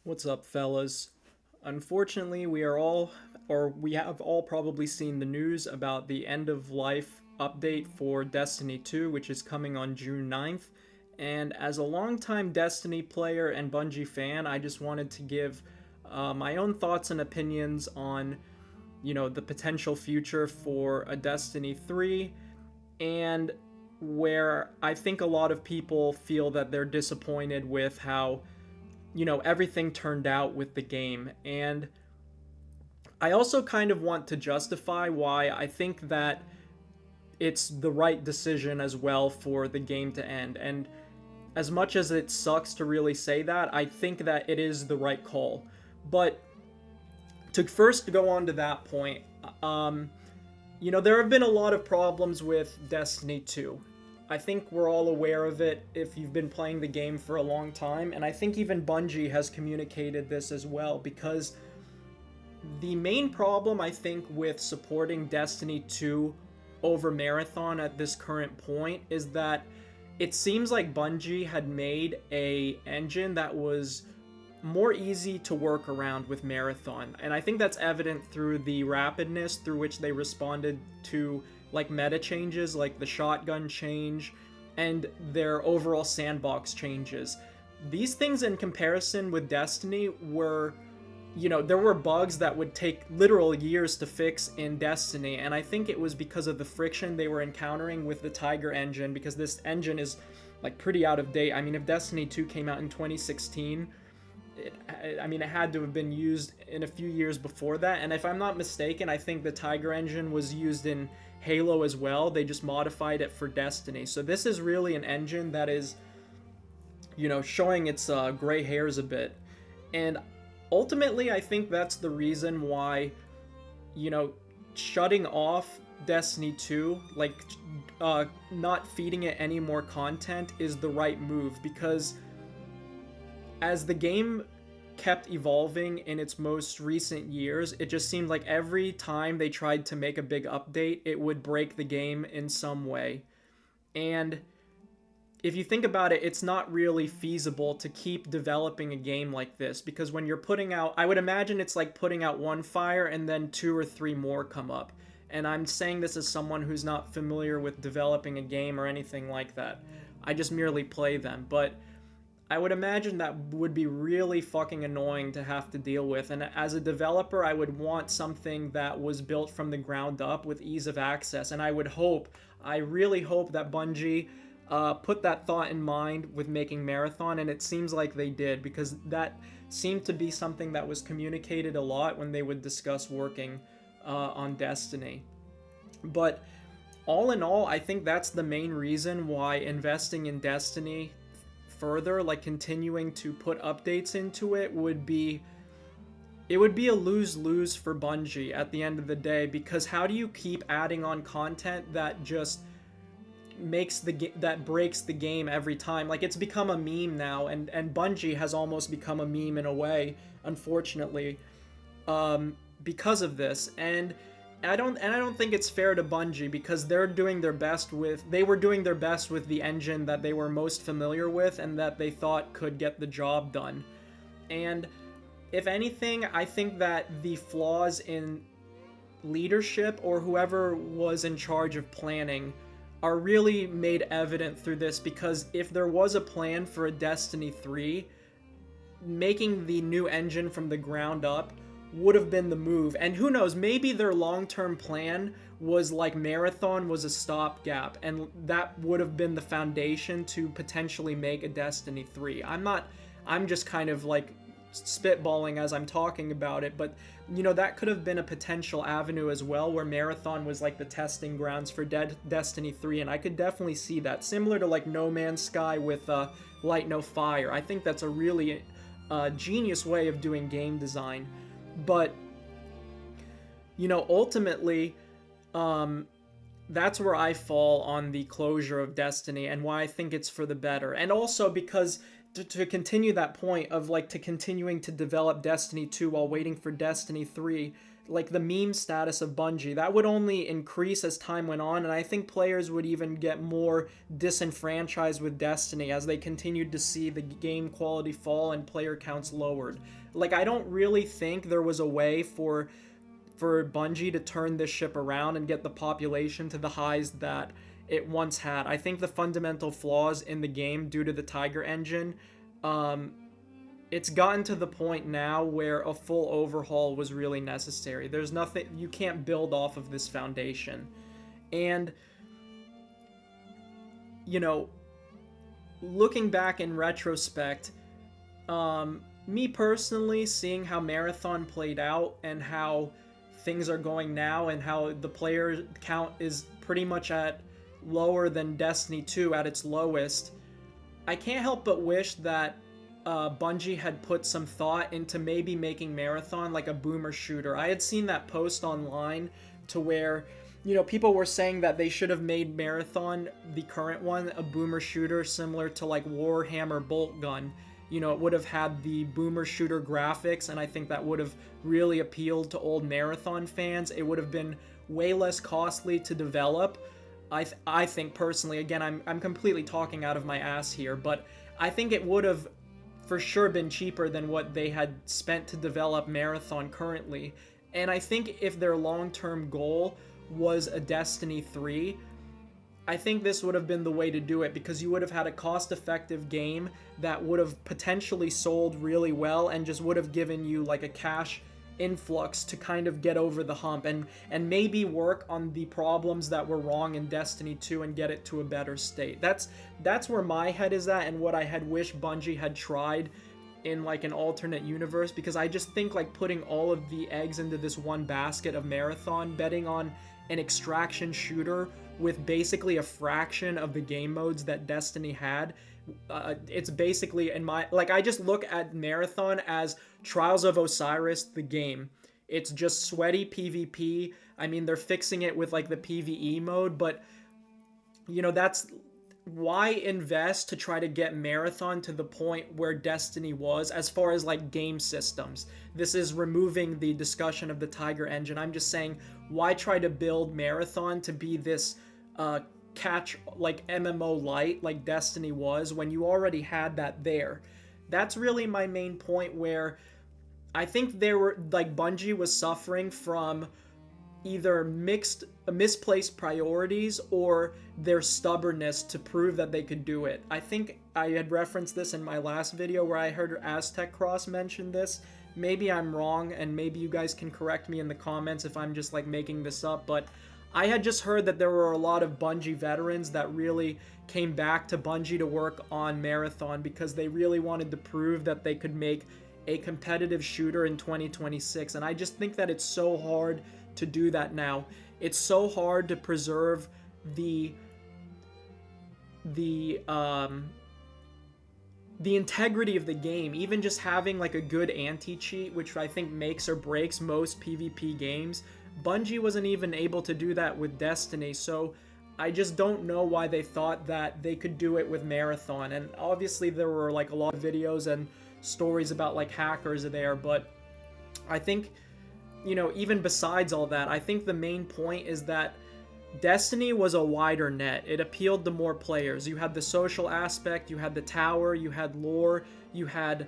What's up, fellas? Unfortunately, we have all probably seen the news about the end of life update for Destiny 2, which is coming on June 9th. And as a longtime Destiny player and Bungie fan, I just wanted to give my own thoughts and opinions on, the potential future for a Destiny 3 and where I think a lot of people feel that they're disappointed with how everything turned out with the game. And I also kind of want to justify why I think that it's the right decision as well for the game to end. And as much as it sucks to really say that, I think that it is the right call. But to first go on to that point, there have been a lot of problems with Destiny 2. I think we're all aware of it if you've been playing the game for a long time, and I think even Bungie has communicated this as well, because the main problem I think with supporting Destiny 2 over Marathon at this current point is that it seems like Bungie had made a engine that was more easy to work around with Marathon. And I think that's evident through the rapidness through which they responded to like meta changes like the shotgun change and their overall sandbox changes. These things in comparison with Destiny were there were bugs that would take literal years to fix in Destiny, and I think it was because of the friction they were encountering with the Tiger engine, because this engine is like pretty out of date. I mean, if Destiny 2 came out in 2016, it had to have been used in a few years before that. And if I'm not mistaken, I think the Tiger engine was used in Halo as well. They just modified it for Destiny. So this is really an engine that is, showing its gray hairs a bit. And ultimately, I think that's the reason why, shutting off Destiny 2, like not feeding it any more content, is the right move, because as the game kept evolving in its most recent years, it just seemed like every time they tried to make a big update, it would break the game in some way. And if you think about it, it's not really feasible to keep developing a game like this, because when you're putting out, I would imagine it's like putting out one fire and then two or three more come up. And I'm saying this as someone who's not familiar with developing a game or anything like that. I just merely play them. But I would imagine that would be really fucking annoying to have to deal with. And as a developer, I would want something that was built from the ground up with ease of access. And I really hope that Bungie put that thought in mind with making Marathon, and it seems like they did, because that seemed to be something that was communicated a lot when they would discuss working on Destiny. But all in all, I think that's the main reason why investing in Destiny further, like continuing to put updates into it, would be a lose-lose for Bungie at the end of the day, because how do you keep adding on content that just that breaks the game every time? Like, it's become a meme now, and Bungie has almost become a meme in a way, unfortunately, because of this. And I don't think it's fair to Bungie, because they were doing their best with the engine that they were most familiar with and that they thought could get the job done. And if anything, I think that the flaws in leadership or whoever was in charge of planning are really made evident through this, because if there was a plan for a Destiny 3, making the new engine from the ground up would have been the move. And who knows, maybe their long-term plan was like Marathon was a stopgap, and that would have been the foundation to potentially make a Destiny 3. I'm just kind of like spitballing as I'm talking about it, but that could have been a potential avenue as well, where Marathon was like the testing grounds for Destiny 3, and I could definitely see that, similar to like No Man's Sky with Light No Fire. I think that's a really genius way of doing game design. But ultimately, that's where I fall on the closure of Destiny, and why I think it's for the better. And also because to continue that point of like to continuing to develop Destiny 2 while waiting for Destiny 3, like the meme status of Bungie. That would only increase as time went on, and I think players would even get more disenfranchised with Destiny as they continued to see the game quality fall and player counts lowered. Like, I don't really think there was a way for Bungie to turn this ship around and get the population to the highs that it once had. I think the fundamental flaws in the game due to the Tiger engine, it's gotten to the point now where a full overhaul was really necessary. There's nothing, you can't build off of this foundation. And, you know, looking back in retrospect, me personally, seeing how Marathon played out and how things are going now and how the player count is pretty much at lower than Destiny 2 at its lowest, I can't help but wish that Bungie had put some thought into maybe making Marathon like a boomer shooter. I had seen that post online to where, you know, people were saying that they should have made Marathon, the current one, a boomer shooter similar to like Warhammer Boltgun. You know, it would have had the boomer shooter graphics, and I think that would have really appealed to old Marathon fans. It would have been way less costly to develop. I think personally, again, I'm completely talking out of my ass here, but I think it would have for sure been cheaper than what they had spent to develop Marathon currently. And I think if their long-term goal was a Destiny 3, I think this would have been the way to do it, because you would have had a cost-effective game that would have potentially sold really well and just would have given you like a cash influx to kind of get over the hump and maybe work on the problems that were wrong in Destiny 2 and get it to a better state. That's where my head is at, and what I had wished Bungie had tried in like an alternate universe, because I just think like putting all of the eggs into this one basket of Marathon, betting on an extraction shooter with basically a fraction of the game modes that Destiny had, it's basically, in my, like, I just look at Marathon as Trials of Osiris the game. It's just sweaty PvP. I mean, they're fixing it with like the PvE mode, but you know, that's why invest to try to get Marathon to the point where Destiny was as far as like game systems. This is removing the discussion of the Tiger engine. I'm just saying, why try to build Marathon to be this catch like MMO light like Destiny was when you already had that there? That's really my main point, where I think there were like Bungie was suffering from either misplaced priorities or their stubbornness to prove that they could do it. I think I had referenced this in my last video where I heard Aztec Cross mention this. Maybe I'm wrong, and maybe you guys can correct me in the comments if I'm just like making this up, but I had just heard that there were a lot of Bungie veterans that really came back to Bungie to work on Marathon because they really wanted to prove that they could make a competitive shooter in 2026, and I just think that it's so hard to do that now. It's so hard to preserve the integrity of the game. Even just having like a good anti-cheat, which I think makes or breaks most PvP games, Bungie wasn't even able to do that with Destiny, so I just don't know why they thought that they could do it with Marathon. And obviously there were like a lot of videos and stories about like hackers there, but I think, you know, even besides all that, I think the main point is that Destiny was a wider net. It appealed to more players. You had the social aspect, you had the tower, you had lore, you had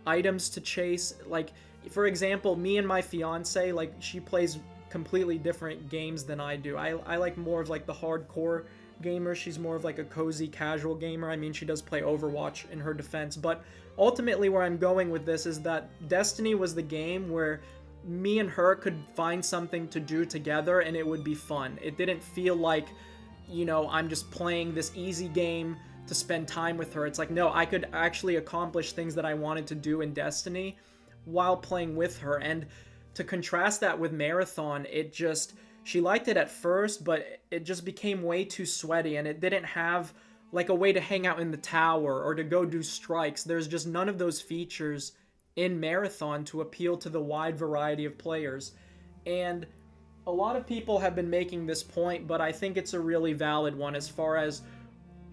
items to chase. Like, for example, me and my fiance, like, she plays completely different games than I do. I like more of like the hardcore gamer. She's more of like a cozy casual gamer. I mean, she does play Overwatch in her defense, but ultimately where I'm going with this is that Destiny was the game where me and her could find something to do together and it would be fun. It didn't feel like, you know, I'm just playing this easy game to spend time with her. It's like, no, I could actually accomplish things that I wanted to do in Destiny while playing with her. And to contrast that with Marathon, it just, she liked it at first, but it just became way too sweaty, and it didn't have like a way to hang out in the tower or to go do strikes. There's just none of those features in Marathon to appeal to the wide variety of players. And a lot of people have been making this point, but I think it's a really valid one as far as,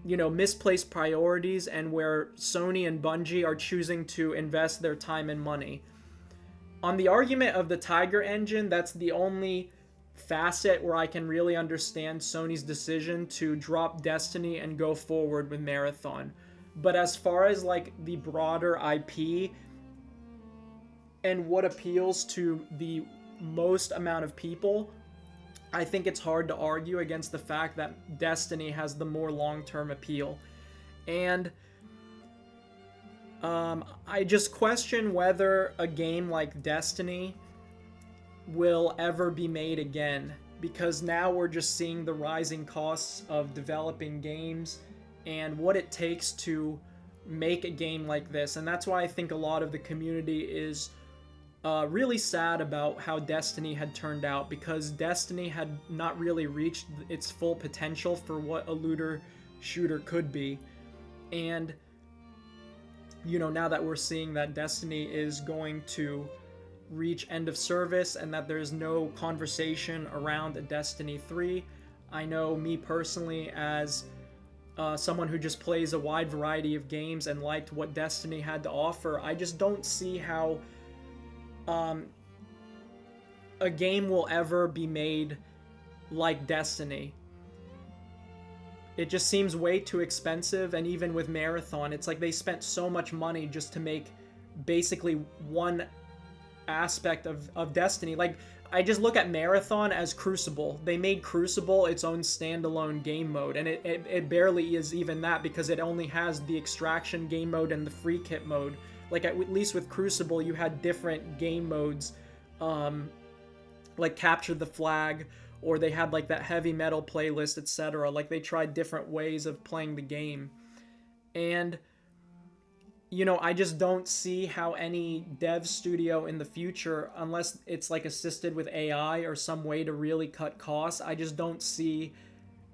you know, misplaced priorities and where Sony and Bungie are choosing to invest their time and money. On the argument of the Tiger engine, that's the only facet where I can really understand Sony's decision to drop Destiny and go forward with Marathon. But as far as like the broader IP and what appeals to the most amount of people, I think it's hard to argue against the fact that Destiny has the more long-term appeal. And I just question whether a game like Destiny will ever be made again, because now we're just seeing the rising costs of developing games and what it takes to make a game like this. And that's why I think a lot of the community is really sad about how Destiny had turned out, because Destiny had not really reached its full potential for what a looter shooter could be. And you know, now that we're seeing that Destiny is going to reach end of service and that there's no conversation around a Destiny 3, I know me personally, as someone who just plays a wide variety of games and liked what Destiny had to offer, I just don't see how a game will ever be made like Destiny. It just seems way too expensive, and even with Marathon, it's like they spent so much money just to make basically one aspect of Destiny. Like, I just look at Marathon as Crucible. They made Crucible its own standalone game mode, and it barely is even that, because it only has the extraction game mode and the free kit mode. Like, at least with Crucible, you had different game modes, like Capture the Flag, or they had like that heavy metal playlist, etc. Like, they tried different ways of playing the game. And you know, I just don't see how any dev studio in the future, unless it's like assisted with AI or some way to really cut costs, I just don't see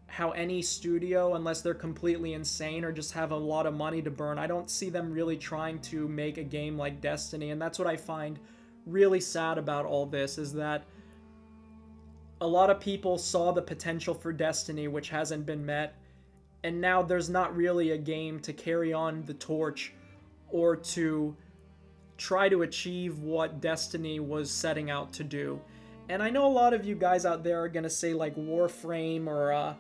how any studio, unless they're completely insane or just have a lot of money to burn, I don't see them really trying to make a game like Destiny. And that's what I find really sad about all this, is that a lot of people saw the potential for Destiny, which hasn't been met, and now there's not really a game to carry on the torch or to try to achieve what Destiny was setting out to do. And I know a lot of you guys out there are going to say like Warframe or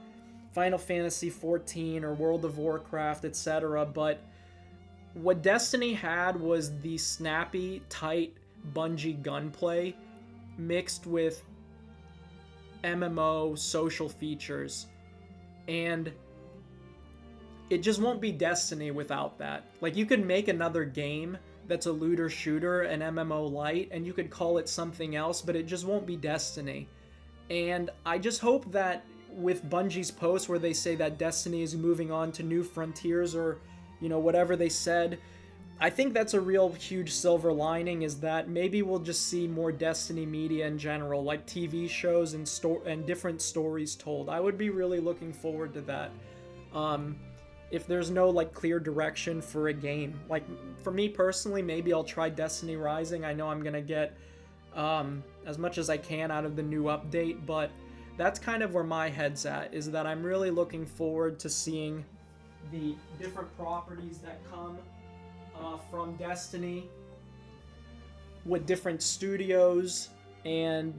Final Fantasy XIV or World of Warcraft, etc., but what Destiny had was the snappy, tight Bungie gunplay mixed with MMO social features, and it just won't be Destiny without that. Like, you could make another game that's a looter shooter, an MMO light, and you could call it something else, but it just won't be Destiny. And I just hope that with Bungie's post where they say that Destiny is moving on to new frontiers, or you know, whatever they said, I think that's a real huge silver lining, is that maybe we'll just see more Destiny media in general, like TV shows and different stories told. I would be really looking forward to that. If there's no like clear direction for a game, like for me personally, maybe I'll try Destiny Rising. I know I'm gonna get as much as I can out of the new update, but that's kind of where my head's at, is that I'm really looking forward to seeing the different properties that come from Destiny, what different studios and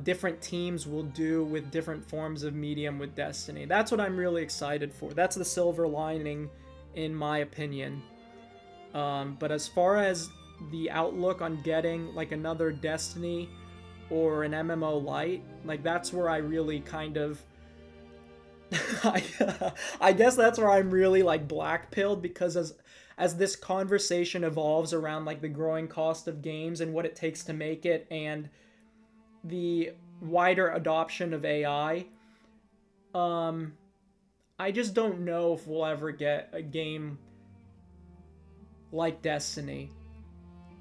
different teams will do with different forms of medium with Destiny. That's what I'm really excited for. That's the silver lining, in my opinion. But as far as the outlook on getting like another Destiny or an MMO light, like that's where I really kind of I guess that's where I'm really like black-pilled, because as this conversation evolves around like the growing cost of games and what it takes to make it, and the wider adoption of AI, I just don't know if we'll ever get a game like Destiny.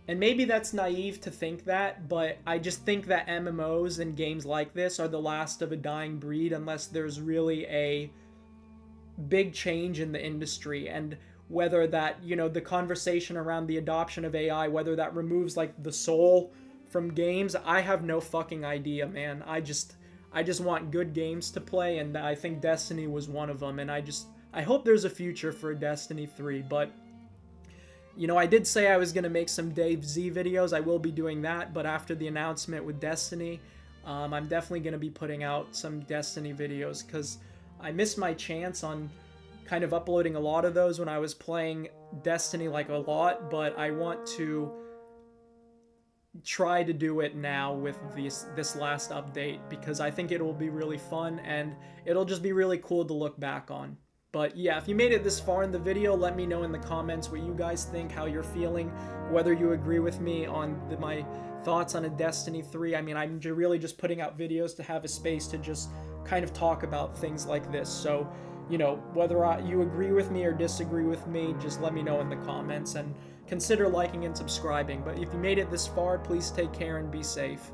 And maybe that's naive to think that, but I just think that MMOs and games like this are the last of a dying breed unless there's really a big change in the industry. And whether that, you know, the conversation around the adoption of AI, whether that removes like the soul from games, I have no fucking idea, man. I just want good games to play, and I think Destiny was one of them, and I hope there's a future for Destiny 3, but You know, I did say I was going to make some DayZ videos. I will be doing that, but after the announcement with Destiny, I'm definitely going to be putting out some Destiny videos because I missed my chance on kind of uploading a lot of those when I was playing Destiny like a lot, but I want to try to do it now with this last update because I think it will be really fun and it'll just be really cool to look back on. But yeah, if you made it this far in the video, let me know in the comments what you guys think, how you're feeling, whether you agree with me on my thoughts on a Destiny 3. I mean, I'm really just putting out videos to have a space to just kind of talk about things like this. So, you know, whether you agree with me or disagree with me, just let me know in the comments and consider liking and subscribing. But if you made it this far, please take care and be safe.